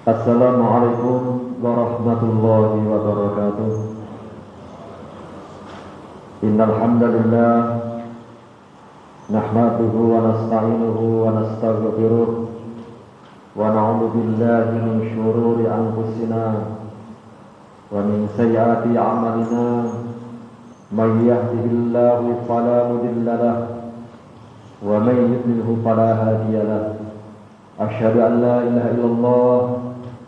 Assalamualaikum warahmatullahi wabarakatuh. Innal hamdalillah nahmaduhu wa nasta'inuhu wa nastaghfiruh wa na'udzu billahi min shururi anfusina wa min sayyiati a'malina. May yahdihillahu fala mudilla lahu wa may yudlilhu fala hadiya lahu. Asyhadu an la ilaha illallah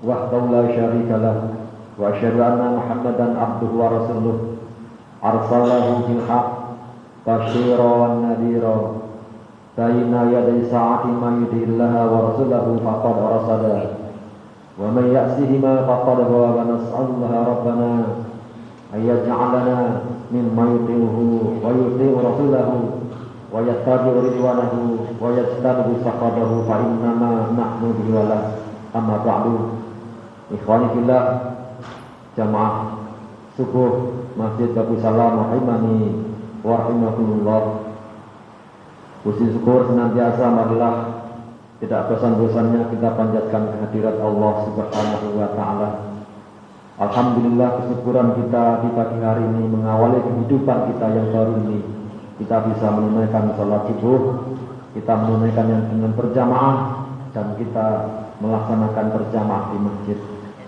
wahdahu la syarika lahu wa asyhadu anna Muhammadan abduhu wa rasuluh arsalahu bil haqq basyiran wa nadhira baina yaday sa'ati man yuti'illaha wa rasulahu faqad rasada wa man ya'sihima faqad ghawa. Wa nas'alullaha rabbana ayyaj'alana mimman yuti'uhu wa yuti'u rasulahu wa yattabi'u ridwanahu wa yajtanibu saqatahu fa innama nahnu bihi wala. Amma ba'du. Ikhwani fillah, jamaah subuh Masjid Babu Salam rahimani wa rahimakumullah. Puji syukur senantiasa marilah tidak bosan-bosannya kita panjatkan kehadirat Allah Subhanahu wa taala. Alhamdulillah, kesyukuran kita di pagi hari ini mengawali kehidupan kita yang baru ini. Kita bisa menunaikan salat subuh, kita menunaikan yang dengan berjamaah, dan kita melaksanakan berjamaah di masjid.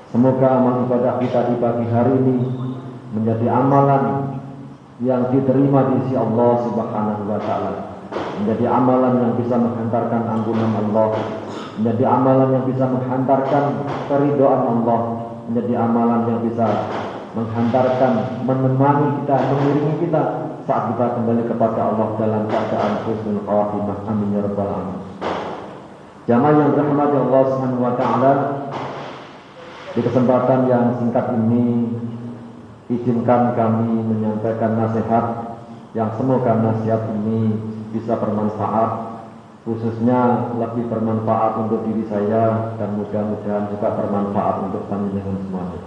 Semoga amal ibadah kita di pagi hari ini menjadi amalan yang diterima di sisi Allah Subhanahu wa taala, menjadi amalan yang bisa menghantarkan ampunan Allah, menjadi amalan yang bisa menghantarkan keridhaan Allah, menjadi amalan yang bisa menghantarkan, menemani kita, mengiringi kita saat kita kembali kepada Allah dalam keadaan husnul khatimah. Amin ya rabbal alamin. Jamaah yang dirahmati Allah Subhanahu wa taala, di kesempatan yang singkat ini izinkan kami menyampaikan nasihat yang semoga nasihat ini bisa bermanfaat, khususnya lebih bermanfaat untuk diri saya dan mudah-mudahan juga bermanfaat untuk panjenengan semuanya.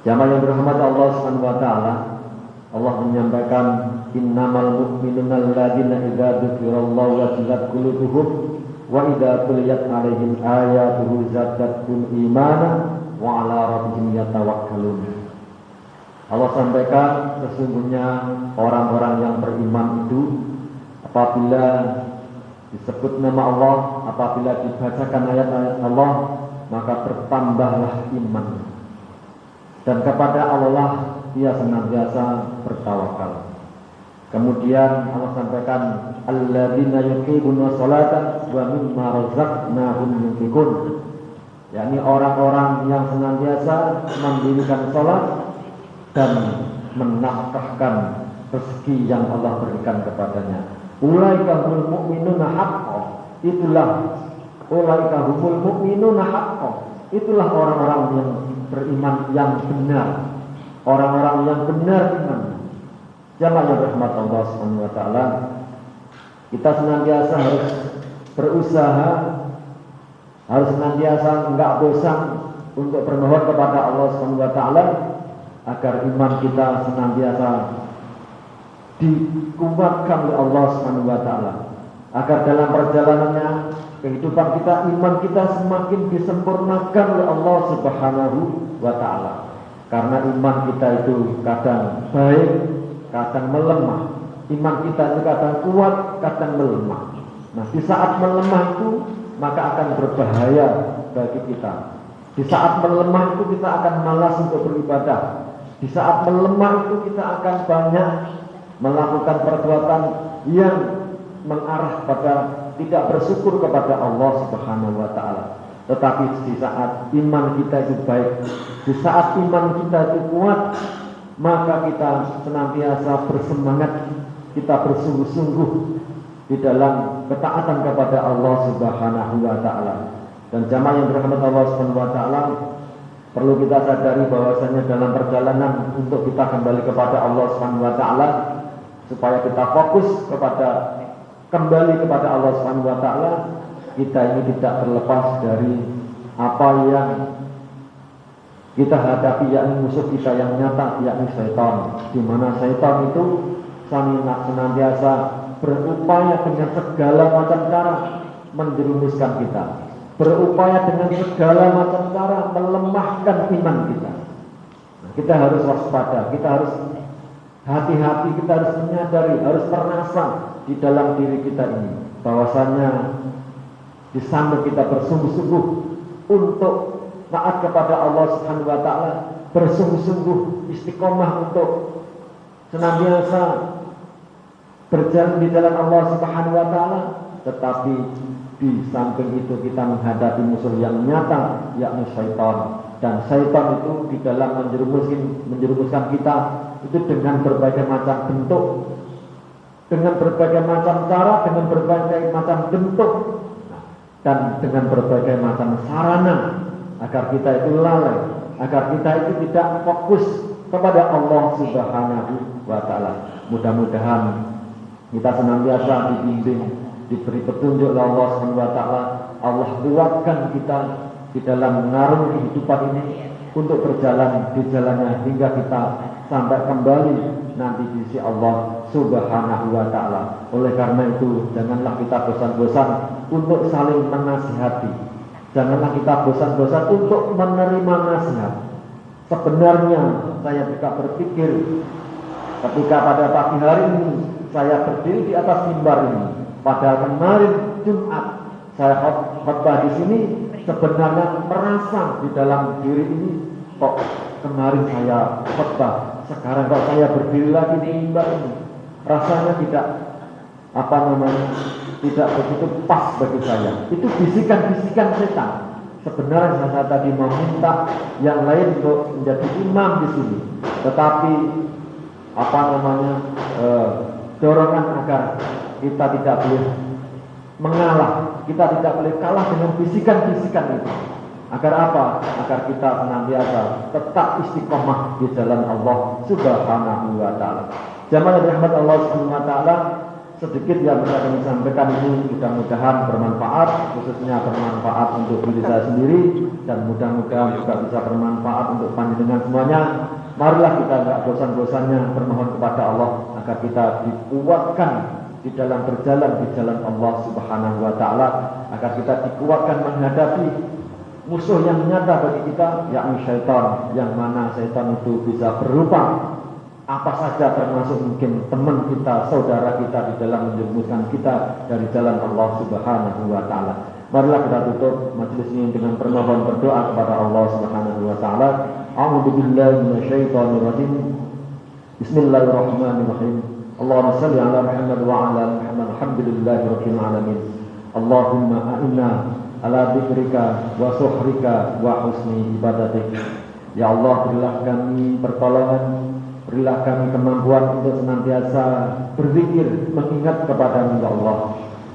Jamaah yang dirahmati Allah Subhanahu wa taala, Allah menyampaikan innamal mu'minuna alladzina idza dzukirallahu wajilat qulubuhum wa idza tuliyat 'alaihim ayatuhu zadatuhum imanan wa 'ala rabbihim yatawakkalun. Allah sampaikan sesungguhnya orang-orang yang beriman itu apabila disebut nama Allah, apabila dibacakan ayat-ayat Allah, maka bertambahlah iman. Dan kepada Allah dia senantiasa bertawakal. Kemudian Allah sampaikan alladzina yuqimuna sholata wa mimma razaqnahum yunfiqun, yakni orang-orang yang senantiasa mendirikan salat dan menafkahkan rezeki yang Allah berikan kepadanya. Ulaika humul mu'minuna haqqan, ulaika humul mu'minuna haqqan, itulah orang-orang yang beriman yang benar, orang-orang yang benar iman. Jamaah yang rahmat Allah Subhanahu wa taala, kita senantiasa harus berusaha, harus senantiasa enggak bosan untuk bermohon kepada Allah Subhanahu wa taala agar iman kita senantiasa dikuatkan oleh Allah Subhanahu wa taala, agar dalam perjalanannya kehidupan kita, iman kita semakin disempurnakan oleh Allah Subhanahu wa taala. Karena iman kita itu kadang baik, kadang melemah. Iman kita itu kadang kuat, kadang melemah. Nah, di saat melemah itu maka akan berbahaya bagi kita. Di saat melemah itu kita akan malas untuk beribadah. Di saat melemah itu kita akan banyak melakukan perbuatan yang mengarah pada tidak bersyukur kepada Allah Subhanahu wa taala. Tetapi di saat iman kita itu baik, di saat iman kita itu kuat, maka kita senantiasa bersemangat, kita bersungguh-sungguh di dalam ketaatan kepada Allah Subhanahu wa taala. Dan jamaah yang dirahmati Allah Subhanahu wa taala, perlu kita sadari bahwasanya dalam perjalanan untuk kita kembali kepada Allah Subhanahu wa taala, supaya kita fokus kepada kembali kepada Allah Subhanahu wa taala, kita ini tidak terlepas dari apa yang kita hadapi, yakni musuh kita yang nyata, yakni syaitan. Di mana syaitan itu senantiasa berupaya dengan segala macam cara menjerumuskan kita, berupaya dengan segala macam cara melemahkan iman kita. Nah, kita harus waspada, kita harus hati-hati, kita harus menyadari, harus merasa di dalam diri kita ini bahwasanya di samping kita bersungguh-sungguh untuk taat kepada Allah Subhanahu wa taala, bersungguh-sungguh istiqomah untuk senantiasa berjalan di jalan Allah Subhanahu wa taala, tetapi di samping itu kita menghadapi musuh yang nyata, yakni syaitan. Dan syaitan itu di dalam menjerumuskan kita itu dengan berbagai macam bentuk, dengan berbagai macam cara, dengan berbagai macam bentuk, dan dengan berbagai macam sarana, agar kita itu lalai, agar kita itu tidak fokus kepada Allah Subhanahu wa taala. Mudah-mudahan kita senantiasa dibimbing, diberi petunjuk oleh Allah Subhanahu wa taala. Allah kuatkan kita di dalam mengarungi kehidupan ini untuk berjalan di jalannya hingga kita sampai kembali nanti di sisi Allah Subhanahu wa taala. Oleh karena itu, janganlah kita bosan-bosan untuk saling menasihati. Janganlah kita bosan-bosan untuk menerima nasihat. Sebenarnya saya juga berpikir ketika pada pagi hari ini saya berdiri di atas mimbar ini, pada kemarin Jumat saya khotbah di sini, sebenarnya merasa di dalam diri ini kok kemarin saya khotbah, sekarang kok saya berdiri lagi di mimbar ini, rasanya tidak tidak begitu pas bagi saya. Itu bisikan-bisikan setan. Sebenarnya saya tadi meminta yang lain untuk menjadi imam di sini, tetapi dorongan agar kita tidak boleh mengalah, kita tidak boleh kalah dengan bisikan-bisikan itu. Agar apa? Agar kita senantiasa tetap istiqomah di jalan Allah Subhanahu wa taala. Jamaah rahmat Allah Subhanahu wa taala, sedikit yang bisa kami sampaikan ini mudah-mudahan bermanfaat, khususnya bermanfaat untuk diri saya sendiri, dan mudah-mudahan juga bisa bermanfaat untuk panjenengan semuanya. Marilah kita tidak bosan-bosannya bermohon kepada Allah agar kita dikuatkan di dalam berjalan di jalan Allah Subhanahu wa taala, agar kita dikuatkan menghadapi musuh yang nyata bagi kita, yakni syaitan, yang mana syaitan itu bisa berupa apa saja, termasuk mungkin teman kita, saudara kita, di dalam menjerumuskan kita dari jalan Allah Subhanahu wa taala. Marilah kita tutup majelis ini dengan bermohon berdoa kepada Allah Subhanahu wa taala. A'udzubillahi minasyaitonir rajim. Bismillahirrahmanirrahim. Allahumma shalli ala Muhammad wa ala Muhammad. Alhamdulillahirabbil alamin. Allahumma a'inna ala dzikrika wa syukrika wa husni ibadatik. Ya Allah, berilah kami pertolongan, berilah kami kemampuan untuk senantiasa berzikir, mengingat kepadamu ya Allah.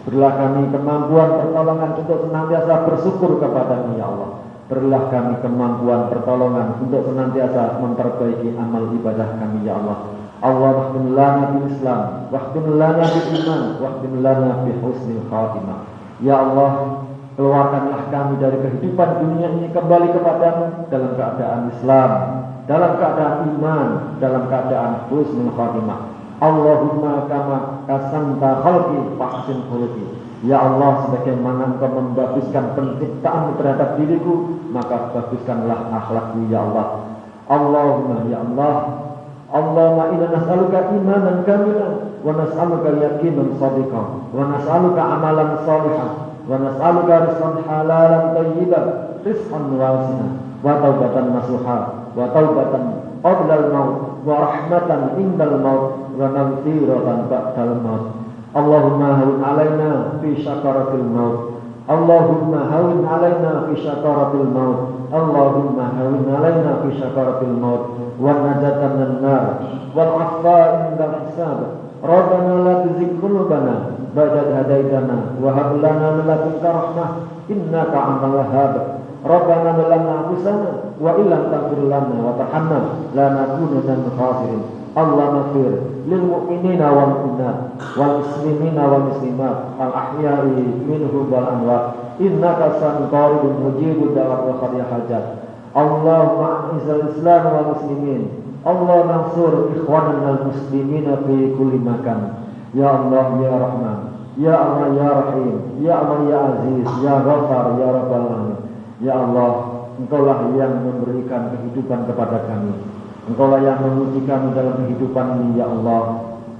Berilah kami kemampuan pertolongan untuk senantiasa bersyukur kepadamu ya Allah. Berilah kami kemampuan pertolongan untuk senantiasa memperbaiki amal ibadah kami ya Allah. Allah wahdim lana bil Islam, wahdim lana bil iman, wahdim lana bi husnil khatimah. Ya Allah, keluarkanlah kami dari kehidupan dunia ini kembali kepadamu dalam keadaan Islam, dalam keadaan iman, dalam keadaan husnul khatimah. Allahumma kama kasanta khalqi fahsin khuluqi. Ya Allah, sebagaimana Engkau membaguskan penciptaan terhadap diriku, maka baguskanlah akhlakku ya Allah. Allahumma ya Allah, Allahumma inna nas'aluka imanan kamilan, wa nas'aluka yaqinan shadiqan, wa nas'aluka amalan shalihan, wa nas'aluka rizqan halalan thayyiban, rizqan wasi'an, wa taubatan nasuha, wa taubatan qabla al-maut, wa rahmatan indal maut, wa maghfiratan ba'dal maut. Allahumma hawin alaina fi syakaratil maut. Allahumma hawin alaina fi syakaratil maut. Allahumma hawin alaina fi syakaratil maut. Wa najatan minan nar wal afwa indal hisab. Rabbana la tuzigh qulubana ba'da idh hadaitana wa hab lana min ladunka rahmah innaka antal wahhab. Rabbana zalamna anfusana wa illam taghfir lana wa tarhamna lanakunanna minal khasirin. Allahumma ighfir lil mu'minina wal mu'minat wal muslimina wal muslimat al ahya'i minhum wal amwat innaka sami'un qaribun mujibud da'wat wa qadiyal hajat. Allahumma a'izil islam wal muslimin. Allahumma ansur ikhwanana al muslimina fi kulli makan. Ya Allah ya Rahman, Ya Allah ya Rahim, Ya Allah ya Aziz, Ya Ghafar, Ya Rabbal Alamin. Ya Allah, Engkaulah yang memberikan kehidupan kepada kami. Engkaulah yang menguji kami dalam kehidupan ini, Ya Allah.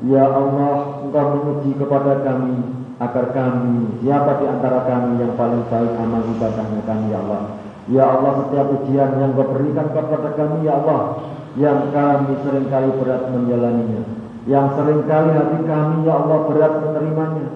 Ya Allah, Engkau menguji kepada kami agar kami, siapa di antara kami yang paling baik amal ibadahnya kami, Ya Allah. Ya Allah, setiap ujian yang Engkau berikan kepada kami, Ya Allah, yang kami seringkali berat menjalaninya, yang seringkali hati kami, Ya Allah, berat menerimanya.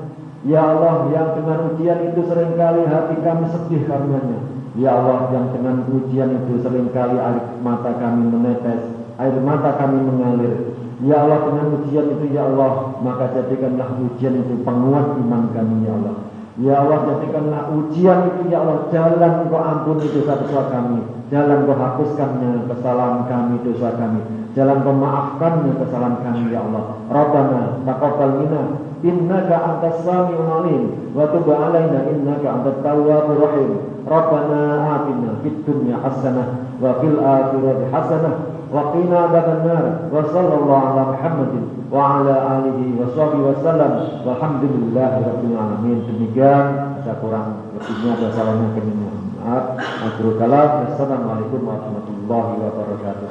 Ya Allah, yang dengan ujian itu seringkali hati kami sedih karenanya. Ya Allah, yang dengan ujian itu seringkali air mata kami menetes, air mata kami mengalir. Ya Allah, dengan ujian itu, Ya Allah, maka jadikanlah ujian itu penguat iman kami, Ya Allah. Ya Allah, jadikanlah ujian itu, Ya Allah, jalan Engkau ampuni dosa-dosa kami, jalan Engkau hapuskannya kesalahan kami, dosa kami, jalan Engkau maafkannya kesalahan kami, Ya Allah. Rabbana taqabbal minna innaka antas sami'ul alim wa tub 'alaina innaka antat tawwabur rahim. Rabbana atina fid dunya hasanah wa fil akhirati hasanah wa qina adzabannar. Wa sallallahu ala Muhammadin wa ala alihi wa sahbihi wasallam. Walhamdulillahirabbil alamin. Demikian, ada kurang lebihnya ada salahnya kami mohon maaf. Akhirul kalam. Assalamualaikum warahmatullahi wabarakatuh.